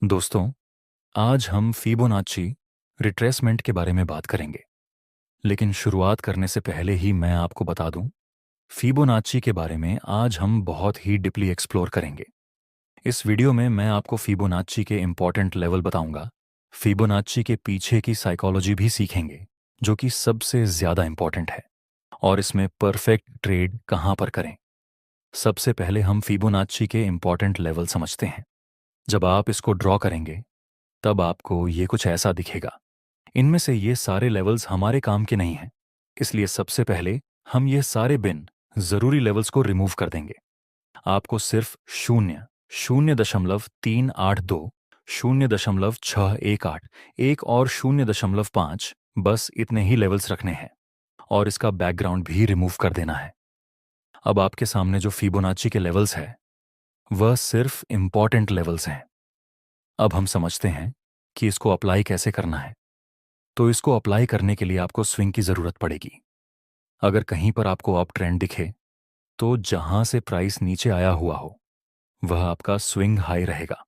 दोस्तों, आज हम फिबोनाची रिट्रेसमेंट के बारे में बात करेंगे। लेकिन शुरुआत करने से पहले ही मैं आपको बता दूं, फिबोनाची के बारे में आज हम बहुत ही डीपली एक्सप्लोर करेंगे। इस वीडियो में मैं आपको फिबोनाची के इम्पॉर्टेंट लेवल बताऊंगा। फिबोनाची के पीछे की साइकोलॉजी भी सीखेंगे, जो कि सबसे ज़्यादा इम्पॉर्टेंट है। और इसमें परफेक्ट ट्रेड कहाँ पर करें। सबसे पहले हम फिबोनाची के इम्पॉर्टेंट लेवल समझते हैं। जब आप इसको ड्रॉ करेंगे तब आपको ये कुछ ऐसा दिखेगा। इनमें से ये सारे लेवल्स हमारे काम के नहीं हैं, इसलिए सबसे पहले हम ये सारे बिन जरूरी लेवल्स को रिमूव कर देंगे। आपको सिर्फ 0.382, 0.618, एक और 0.5, बस इतने ही लेवल्स रखने हैं और इसका बैकग्राउंड भी रिमूव कर देना है। अब आपके सामने जो फिबोनाची के लेवल्स है वह सिर्फ इंपॉर्टेंट लेवल्स हैं। अब हम समझते हैं कि इसको अप्लाई कैसे करना है। तो इसको अप्लाई करने के लिए आपको स्विंग की जरूरत पड़ेगी। अगर कहीं पर आपको अप ट्रेंड दिखे तो जहां से प्राइस नीचे आया हुआ हो वह आपका स्विंग हाई रहेगा,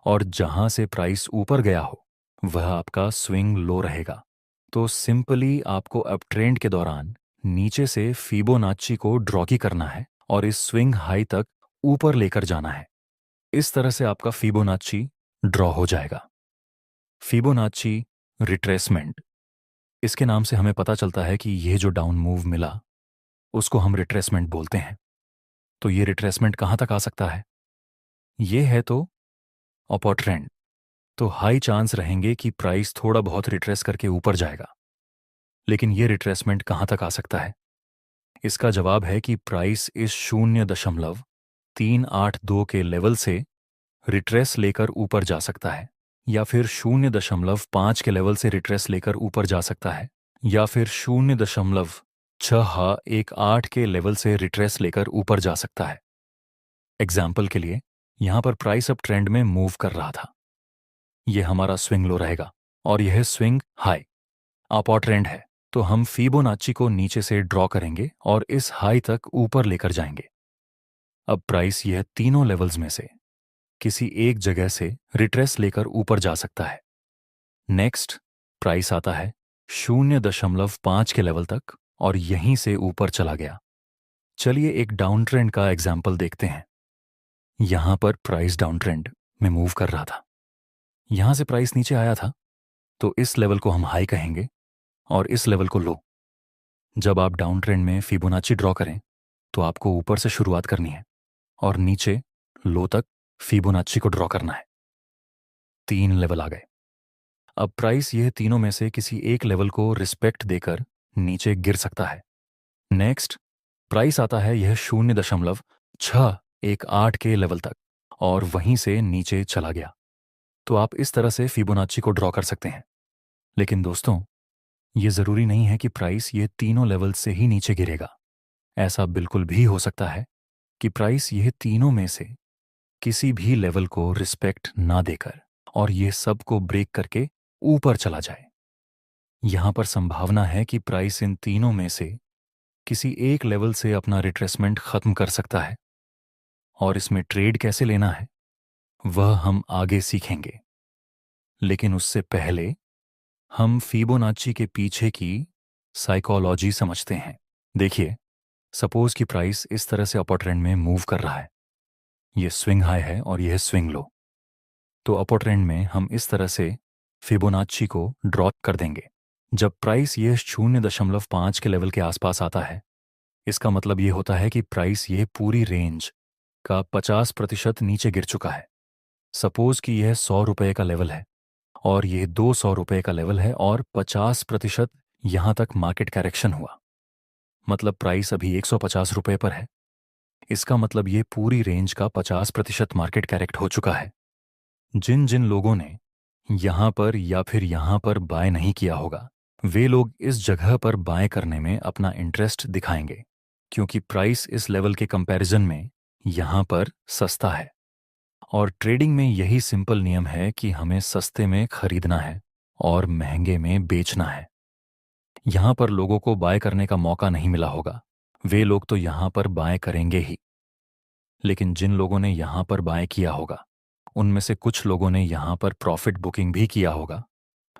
और जहां से प्राइस ऊपर गया हो वह आपका स्विंग लो रहेगा। तो सिंपली आपको अप ट्रेंड के दौरान नीचे से फिबोनाची को ड्रॉ की करना है और इस स्विंग हाई तक ऊपर लेकर जाना है। इस तरह से आपका फिबोनाची ड्रॉ हो जाएगा। फिबोनाची रिट्रेसमेंट, इसके नाम से हमें पता चलता है कि यह जो डाउन मूव मिला उसको हम रिट्रेसमेंट बोलते हैं। तो ये रिट्रेसमेंट कहां तक आ सकता है? ये है तो अपर ट्रेंड, तो हाई चांस रहेंगे कि प्राइस थोड़ा बहुत रिट्रेस करके ऊपर जाएगा। लेकिन ये रिट्रेसमेंट कहां तक आ सकता है? इसका जवाब है कि प्राइस इस 0.382 के लेवल से रिट्रेस लेकर ऊपर जा सकता है, या फिर 0.5 के लेवल से रिट्रेस लेकर ऊपर जा सकता है, या फिर 0.618 के लेवल से रिट्रेस लेकर ऊपर जा सकता है। एग्जाम्पल के लिए, यहां पर प्राइस अप ट्रेंड में मूव कर रहा था। यह हमारा स्विंग लो रहेगा और यह स्विंग हाई। अपर ट्रेंड है, तो हम फिबोनाची को नीचे से ड्रॉ करेंगे और इस हाई तक ऊपर लेकर जाएंगे। अब प्राइस यह तीनों लेवल्स में से किसी एक जगह से रिट्रेस लेकर ऊपर जा सकता है। नेक्स्ट प्राइस आता है 0.5 के लेवल तक और यहीं से ऊपर चला गया। चलिए एक डाउन ट्रेंड का एग्जाम्पल देखते हैं। यहां पर प्राइस डाउन ट्रेंड में मूव कर रहा था। यहां से प्राइस नीचे आया था, तो इस लेवल को हम हाई कहेंगे और इस लेवल को लो। जब आप डाउन ट्रेंड में फिबोनाची ड्रॉ करें तो आपको ऊपर से शुरुआत करनी है और नीचे लो तक फिबोनाची को ड्रॉ करना है। 3 लेवल आ गए। अब प्राइस यह तीनों में से किसी एक लेवल को रिस्पेक्ट देकर नीचे गिर सकता है। नेक्स्ट प्राइस आता है यह 0.618 के लेवल तक और वहीं से नीचे चला गया। तो आप इस तरह से फिबोनाची को ड्रॉ कर सकते हैं। लेकिन दोस्तों, यह जरूरी नहीं है कि प्राइस ये तीनों लेवल से ही नीचे गिरेगा। ऐसा बिल्कुल भी हो सकता है कि प्राइस यह तीनों में से किसी भी लेवल को रिस्पेक्ट ना देकर और ये सब को ब्रेक करके ऊपर चला जाए। यहां पर संभावना है कि प्राइस इन तीनों में से किसी एक लेवल से अपना रिट्रेसमेंट खत्म कर सकता है, और इसमें ट्रेड कैसे लेना है वह हम आगे सीखेंगे। लेकिन उससे पहले हम फिबोनाची के पीछे की साइकोलॉजी समझते हैं। देखिए, सपोज कि प्राइस इस तरह से अपर ट्रेंड में मूव कर रहा है। यह स्विंग हाई है और यह स्विंग लो। तो अपर ट्रेंड में हम इस तरह से फिबोनाची को ड्रॉ कर देंगे। जब प्राइस यह 0.5 के लेवल के आसपास आता है, इसका मतलब यह होता है कि प्राइस यह पूरी रेंज का 50% नीचे गिर चुका है। सपोज कि यह 100 रुपए का लेवल है और यह 200 रुपए का लेवल है और 50% यहां तक मार्केट करेक्शन हुआ। मतलब प्राइस अभी 150 रुपए पर है। इसका मतलब यह पूरी रेंज का 50% मार्केट करेक्ट हो चुका है। जिन जिन लोगों ने यहां पर या फिर यहां पर बाय नहीं किया होगा, वे लोग इस जगह पर बाय करने में अपना इंटरेस्ट दिखाएंगे, क्योंकि प्राइस इस लेवल के कंपैरिजन में यहां पर सस्ता है। और ट्रेडिंग में यही सिंपल नियम है कि हमें सस्ते में खरीदना है और महंगे में बेचना है। यहां पर लोगों को बाय करने का मौका नहीं मिला होगा, वे लोग तो यहां पर बाय करेंगे ही। लेकिन जिन लोगों ने यहां पर बाय किया होगा उनमें से कुछ लोगों ने यहाँ पर प्रॉफिट बुकिंग भी किया होगा।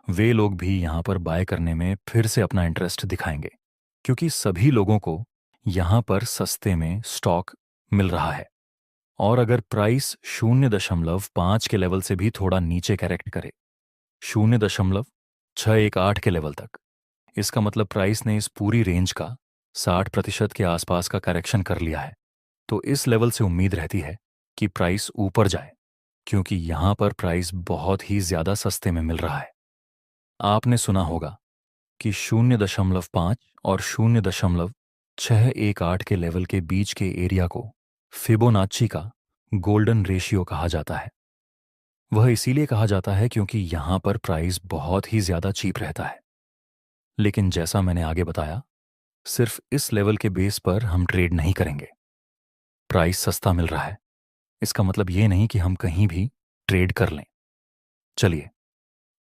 वे लोग भी यहाँ पर बाय करने में फिर से अपना इंटरेस्ट दिखाएंगे, क्योंकि सभी लोगों को यहाँ पर सस्ते में स्टॉक मिल रहा है। और अगर प्राइस 0.5 के लेवल से भी थोड़ा नीचे करेक्ट करे, 0.618 के लेवल तक, इसका मतलब प्राइस ने इस पूरी रेंज का 60% के आसपास का करेक्शन कर लिया है। तो इस लेवल से उम्मीद रहती है कि प्राइस ऊपर जाए, क्योंकि यहां पर प्राइस बहुत ही ज्यादा सस्ते में मिल रहा है। आपने सुना होगा कि 0.5 और 0.618 के लेवल के बीच के एरिया को फिबोनाची का गोल्डन रेशियो कहा जाता है। वह इसीलिए कहा जाता है क्योंकि यहां पर प्राइस बहुत ही ज्यादा चीप रहता है। लेकिन जैसा मैंने आगे बताया, सिर्फ इस लेवल के बेस पर हम ट्रेड नहीं करेंगे। प्राइस सस्ता मिल रहा है, इसका मतलब ये नहीं कि हम कहीं भी ट्रेड कर लें। चलिए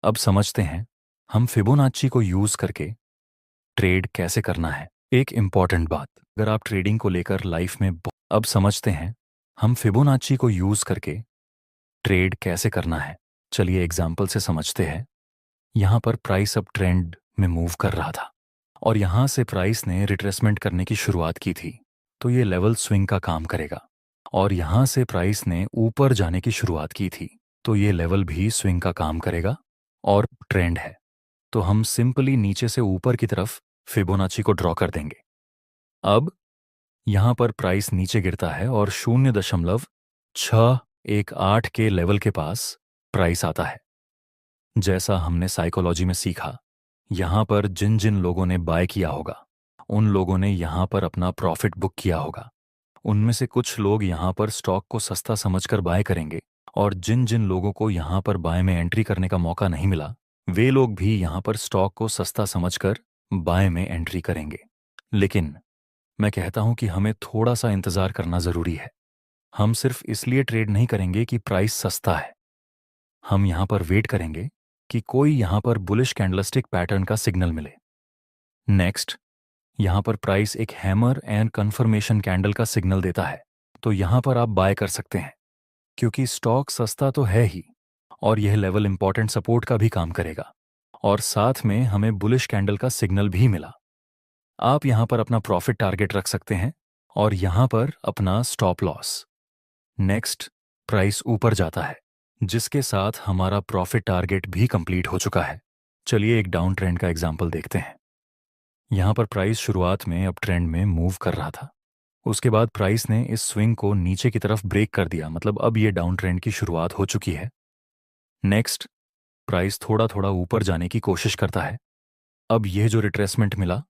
अब समझते हैं हम फिबोनाची को यूज करके ट्रेड कैसे करना है। एक इंपॉर्टेंट बात, अगर आप ट्रेडिंग को लेकर लाइफ में अब समझते हैं हम फिबोनाची को यूज करके ट्रेड कैसे करना है। चलिए एग्जाम्पल से समझते हैं। यहां पर प्राइस अब ट्रेंड में मूव कर रहा था और यहां से प्राइस ने रिट्रेसमेंट करने की शुरुआत की थी, तो ये लेवल स्विंग का काम करेगा। और यहां से प्राइस ने ऊपर जाने की शुरुआत की थी, तो ये लेवल भी स्विंग का काम करेगा और ट्रेंड है, तो हम सिंपली नीचे से ऊपर की तरफ फिबोनाची को ड्रॉ कर देंगे। अब यहां पर प्राइस नीचे गिरता है और 0.618 के लेवल के पास प्राइस आता है। जैसा हमने साइकोलॉजी में सीखा, यहां पर जिन जिन लोगों ने बाय किया होगा उन लोगों ने यहां पर अपना प्रॉफिट बुक किया होगा। उनमें से कुछ लोग यहां पर स्टॉक को सस्ता समझकर बाय करेंगे, और जिन जिन लोगों को यहां पर बाय में एंट्री करने का मौका नहीं मिला, वे लोग भी यहां पर स्टॉक को सस्ता समझकर बाय में एंट्री करेंगे। लेकिन मैं कहता हूं कि हमें थोड़ा सा इंतजार करना जरूरी है। हम सिर्फ इसलिए ट्रेड नहीं करेंगे कि प्राइस सस्ता है। हम यहां पर वेट करेंगे कि कोई यहां पर बुलिश कैंडलस्टिक पैटर्न का सिग्नल मिले। नेक्स्ट, यहां पर प्राइस एक हैमर एंड कंफर्मेशन कैंडल का सिग्नल देता है, तो यहां पर आप बाय कर सकते हैं, क्योंकि स्टॉक सस्ता तो है ही और यह लेवल इंपॉर्टेंट सपोर्ट का भी काम करेगा, और साथ में हमें बुलिश कैंडल का सिग्नल भी मिला। आप यहां पर अपना प्रॉफिट टारगेट रख सकते हैं और यहां पर अपना स्टॉप लॉस। नेक्स्ट, प्राइस ऊपर जाता है, जिसके साथ हमारा प्रॉफिट टारगेट भी कंप्लीट हो चुका है। चलिए एक डाउन ट्रेंड का एग्जांपल देखते हैं। यहां पर प्राइस शुरुआत में अप ट्रेंड में मूव कर रहा था, उसके बाद प्राइस ने इस स्विंग को नीचे की तरफ ब्रेक कर दिया, मतलब अब ये डाउन ट्रेंड की शुरुआत हो चुकी है। नेक्स्ट, प्राइस थोड़ा थोड़ा ऊपर जाने की कोशिश करता है। अब यह जो रिट्रेसमेंट मिला,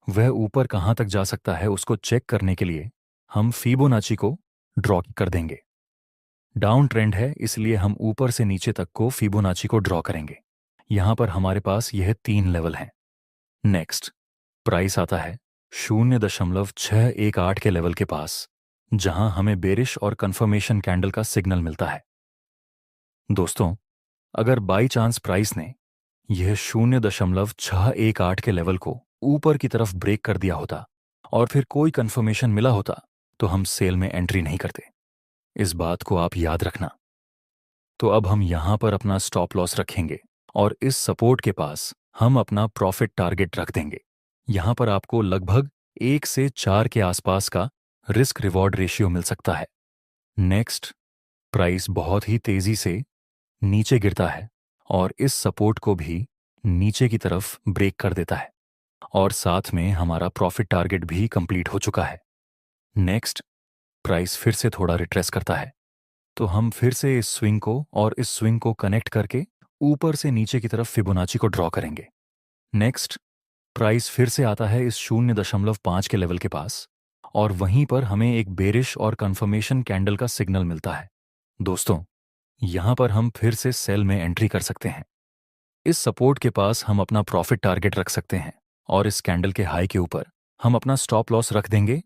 वह ऊपर कहां तक जा सकता है उसको चेक करने के लिए हम फिबोनाची को ड्रॉ कर देंगे। डाउन ट्रेंड है, इसलिए हम ऊपर से नीचे तक को फिबोनाची को ड्रॉ करेंगे। यहां पर हमारे पास यह 3 लेवल हैं। नेक्स्ट, प्राइस आता है 0.618 के लेवल के पास, जहां हमें बेरिश और कंफर्मेशन कैंडल का सिग्नल मिलता है। दोस्तों, अगर बाई चांस प्राइस ने यह 0.618 के लेवल को ऊपर की तरफ ब्रेक कर दिया होता और फिर कोई कंफर्मेशन मिला होता, तो हम सेल में एंट्री नहीं करते। इस बात को आप याद रखना। तो अब हम यहां पर अपना स्टॉप लॉस रखेंगे और इस सपोर्ट के पास हम अपना प्रॉफिट टारगेट रख देंगे। यहां पर आपको लगभग 1 से 4 के आसपास का रिस्क रिवॉर्ड रेशियो मिल सकता है। नेक्स्ट, प्राइस बहुत ही तेजी से नीचे गिरता है और इस सपोर्ट को भी नीचे की तरफ ब्रेक कर देता है, और साथ में हमारा प्रॉफिट टारगेट भी कंप्लीट हो चुका है। नेक्स्ट, प्राइस फिर से थोड़ा रिट्रेस करता है, तो हम फिर से इस स्विंग को और इस स्विंग को कनेक्ट करके ऊपर से नीचे की तरफ फिबोनाची को ड्रॉ करेंगे। नेक्स्ट, प्राइस फिर से आता है इस 0.5 के लेवल के पास, और वहीं पर हमें एक बेरिश और कंफर्मेशन कैंडल का सिग्नल मिलता है। दोस्तों, यहां पर हम फिर से सेल में एंट्री कर सकते हैं। इस सपोर्ट के पास हम अपना प्रॉफिट टारगेट रख सकते हैं और इस कैंडल के हाई के ऊपर हम अपना स्टॉप लॉस रख देंगे।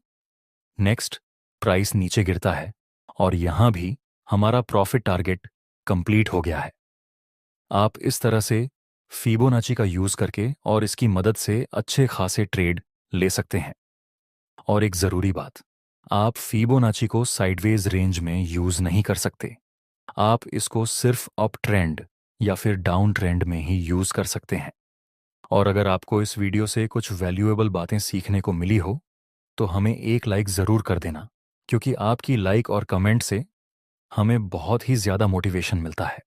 नेक्स्ट, प्राइस नीचे गिरता है और यहां भी हमारा प्रॉफिट टारगेट कंप्लीट हो गया है। आप इस तरह से फिबोनाची का यूज करके और इसकी मदद से अच्छे खासे ट्रेड ले सकते हैं। और एक जरूरी बात, आप फिबोनाची को साइडवेज रेंज में यूज नहीं कर सकते। आप इसको सिर्फ अप ट्रेंड या फिर डाउन ट्रेंड में ही यूज़ कर सकते हैं। और अगर आपको इस वीडियो से कुछ वैल्यूएबल बातें सीखने को मिली हो तो हमें एक लाइक ज़रूर कर देना, क्योंकि आपकी लाइक और कमेंट से हमें बहुत ही ज़्यादा मोटिवेशन मिलता है।